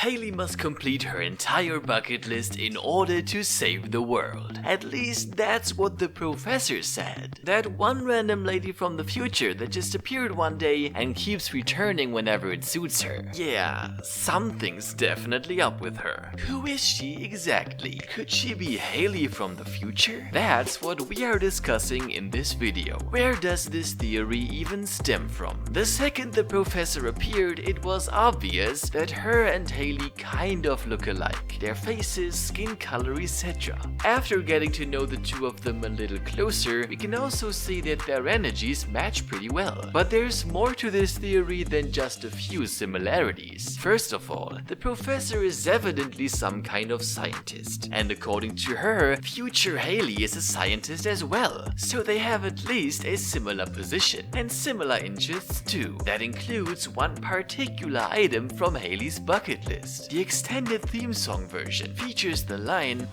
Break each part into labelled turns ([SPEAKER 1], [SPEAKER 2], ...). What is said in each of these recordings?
[SPEAKER 1] Hailey must complete her entire bucket list in order to save the world. At least that's what the professor said. That one random lady from the future that just appeared one day and keeps returning whenever it suits her. Yeah, something's definitely up with her. Who is she exactly? Could she be Hailey from the future? That's what we are discussing in this video. Where does this theory even stem from? The second the professor appeared, it was obvious that her and Hailey kind of look alike. Their faces, skin color, etc. After getting to know the two of them a little closer, we can also see that their energies match pretty well. But there's more to this theory than just a few similarities. First of all, the professor is evidently some kind of scientist, and according to her, future Hailey is a scientist as well, so they have at least a similar position and similar interests too. That includes one particular item from Hailey's bucket list. The extended theme song version features the line,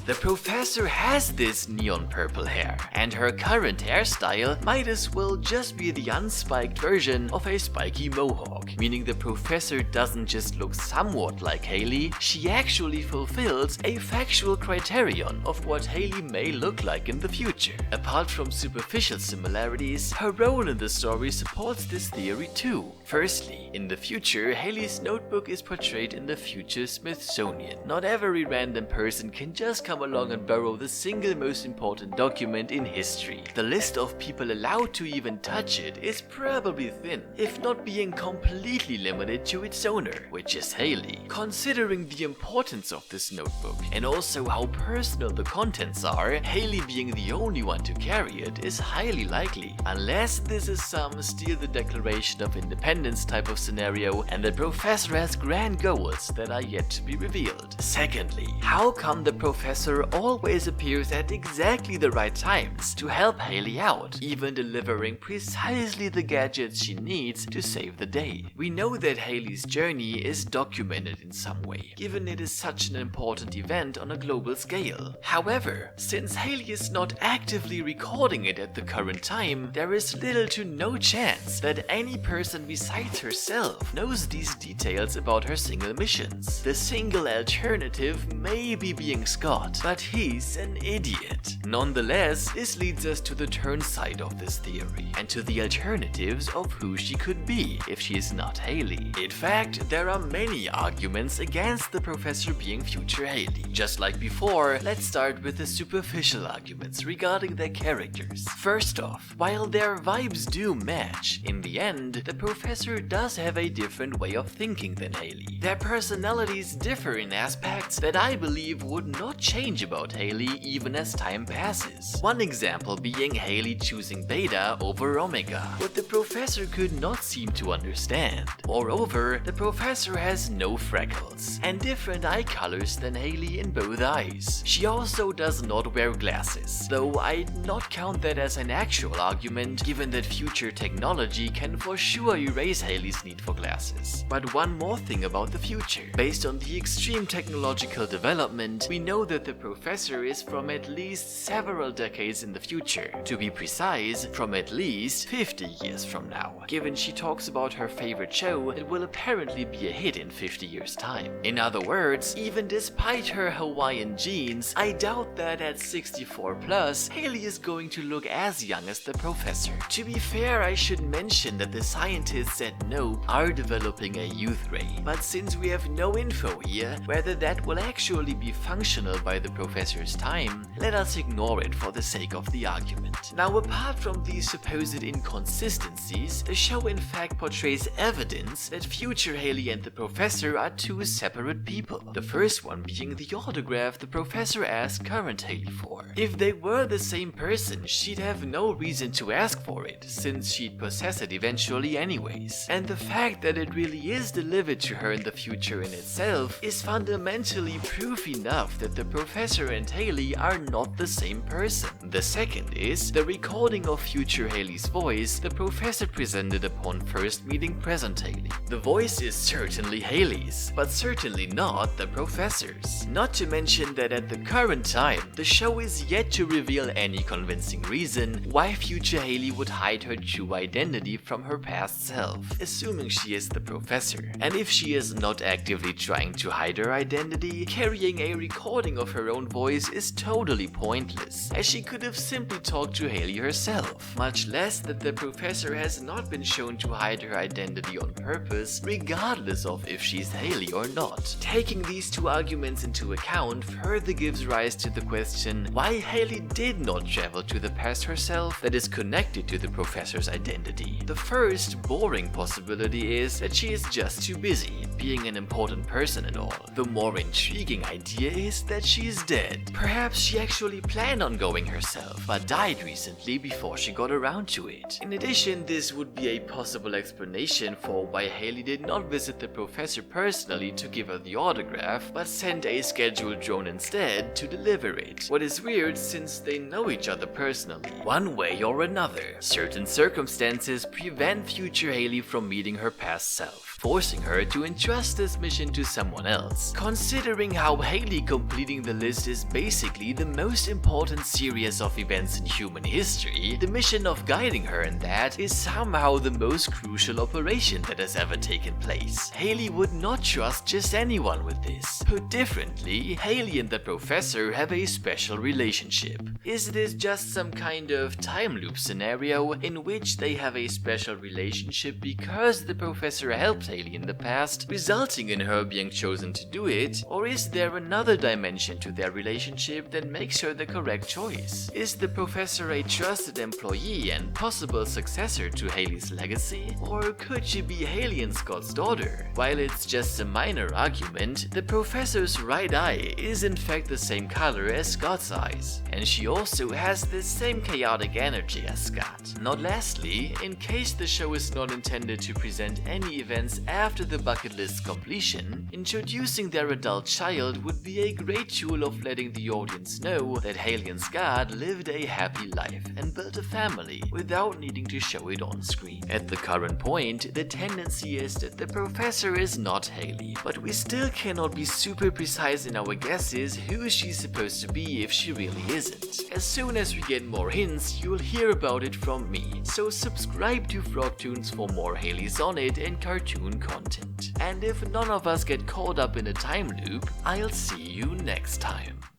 [SPEAKER 1] "The professor has this neon purple hair, and her current hairstyle might as well just be the unspiked version of a spiky mohawk," meaning the professor doesn't just look somewhat like Hailey, she actually fulfills a factual criterion of what Hailey may look like in the future. Apart from superficial similarities, her role in the story supports this theory too. Firstly, in the future, Hailey's notebook is portrayed in the future Smithsonian. Not every random person can just come along and borrow the single most important document in history. The list of people allowed to even touch it is probably thin, if not being completely limited to its owner, which is Hailey. Considering the importance of this notebook and also how personal the contents are, Hailey being the only one to carry it is highly likely, unless this is some steal the Declaration of Independence type of scenario and the professor has grand goals that are yet to be revealed. Secondly, how come the professor always appears at exactly the right times to help Hailey out, even delivering precisely the gadgets she needs to save the day? We know that Hailey's journey is documented in some way, given it is such an important event on a global scale. However, since Hailey is not actively recording it at the current time, there is little to no chance that any person besides herself knows these details about her single missions. The single alternative may be being Scott, but he's an idiot. Nonetheless, this leads us to the turn side of this theory, and to the alternatives of who she could be if she is not Hailey. In fact, there are many arguments against the professor being future Hailey. Just like before, let's start with the superficial arguments regarding their characters. First off, while their vibes do match, in the end, the professor does have a different way of thinking than Hailey. Their personalities differ in aspects that I believe would not change about Hailey even as time passes. One example being Hailey choosing Beta over Omega, what the professor could not seem to understand. Moreover, the professor has no freckles and different eye colors than Hailey in both eyes. She also does not wear glasses, though I'd not count that as an actual argument given that future technology can for sure erase Hailey's need for glasses. But one more thing about the future. Based on the extreme technological development, we know that the professor is from at least several decades in the future. To be precise, from at least 50 years from now, given she talks about her favorite show that will apparently be a hit in 50 years' time. In other words, even despite her Hawaiian genes, I doubt that at 64 plus, Hailey is going to look as young as the professor. To be fair, I should mention that the scientists at Nope are developing a youth ray, but since we have no info here whether that will actually be functional by the professor's time, let us ignore it for the sake of the argument. Now, apart from these supposed inconsistencies, the show in fact portrays evidence that future Hailey and the professor are two separate people. The first one being the autograph the professor asked current Hailey for. If they were the same person, she'd have no reason to ask for it, since she'd possess it eventually anyways. And the fact that it really is delivered to her in the future in itself is fundamentally proof enough that the professor and Hailey are not the same person. The second is the recording of future Hailey's voice the professor presented upon first meeting present Hailey. The voice is certainly Hailey's, but certainly not the professor's. Not to mention that at the current time, the show is yet to reveal any convincing reason why future Hailey would hide her true identity from her past self, assuming she is the professor. And if she is not actively trying to hide her identity, carrying a recording of her own voice is totally pointless, as she could have simply talked to Hailey herself, much less that the professor has not been shown to hide her identity on purpose, regardless of if she's Hailey or not. Taking these two arguments into account further gives rise to the question why Hailey did not travel to the past herself that is connected to the professor's identity. The first, boring possibility is that she is just too busy, being an important person and all. The more intriguing idea is that she is dead. Perhaps she actually planned on going herself, but died recently before she got around to it. In addition, this would be a possible explanation for why Hailey did not visit the professor personally to give her the autograph, but sent a scheduled drone instead to deliver it. What is weird since they know each other personally. One way or another, certain circumstances prevent future Hailey from meeting her past self, forcing her to entrust this mission to someone else. Considering how Hailey completing the list is basically the most important series of events in human history, the mission of guiding her in that is somehow the most crucial operation that has ever taken place. Hailey would not trust just anyone with this. Put differently, Hailey and the professor have a special relationship. Is this just some kind of time loop scenario in which they have a special relationship because the professor helped Hailey in the past, resulting in her being chosen to do it? Or is there another dimension to their relationship that makes her the correct choice? Is the professor a trusted employee and possible successor to Hailey's legacy? Or could she be Hailey and Scott's daughter? While it's just a minor argument, the professor's right eye is in fact the same color as Scott's eyes, and she also has the same chaotic energy as Scott. Not lastly, in case the show is not intended to present any events after the bucket list's completion, introducing their adult child would be a great tool of letting the audience know that Hailey and Scott lived a happy life and built a family without needing to show it on screen. At the current point, the tendency is that the professor is not Hailey, but we still cannot be super precise in our guesses who she's supposed to be if she really isn't. As soon as we get more hints, you'll hear about it from me, so subscribe to Frogtoons for more Hailey Sonnet and cartoon content. And if none of us get caught up in a time loop, I'll see you next time.